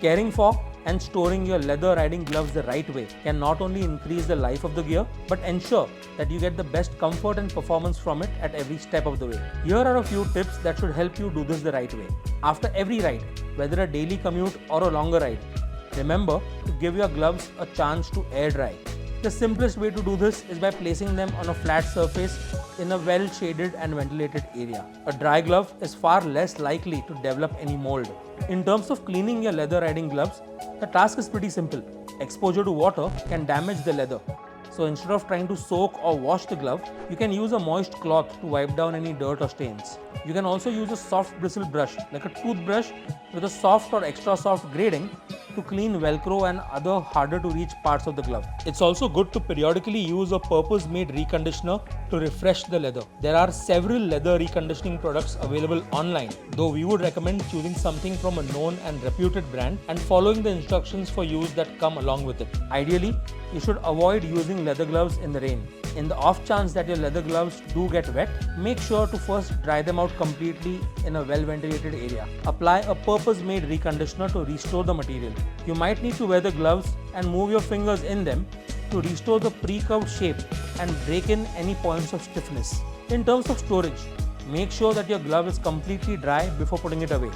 Caring for and storing your leather riding gloves the right way can not only increase the life of the gear but ensure that you get the best comfort and performance from it at every step of the way. Here are a few tips that should help you do this the right way. After every ride, whether a daily commute or a longer ride, remember to give your gloves a chance to air dry. The simplest way to do this is by placing them on a flat surface in a well shaded and ventilated area. A dry glove is far less likely to develop any mold. In terms of cleaning your leather riding gloves, the task is pretty simple. Exposure to water can damage the leather. So instead of trying to soak or wash the glove, you can use a moist cloth to wipe down any dirt or stains. You can also use a soft bristle brush like a toothbrush with a soft or extra soft grading to clean velcro and other harder to reach parts of the glove. It's also good to periodically use a purpose-made reconditioner to refresh the leather. There are several leather reconditioning products available online, though we would recommend choosing something from a known and reputed brand and following the instructions for use that come along with it. Ideally, you should avoid using leather gloves in the rain. In the off chance that your leather gloves do get wet, make sure to first dry them out completely in a well-ventilated area. Apply a purpose-made reconditioner to restore the material. You might need to wear the gloves and move your fingers in them to restore the pre-curved shape and break in any points of stiffness. In terms of storage, make sure that your glove is completely dry before putting it away.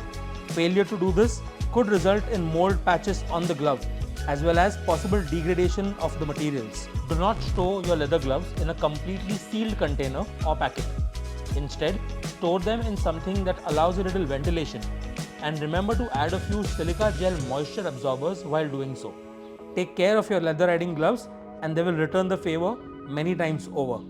Failure to do this could result in mold patches on the glove, as well as possible degradation of the materials. Do not store your leather gloves in a completely sealed container or packet. Instead, store them in something that allows a little ventilation. And remember to add a few silica gel moisture absorbers while doing so. Take care of your leather riding gloves and they will return the favor many times over.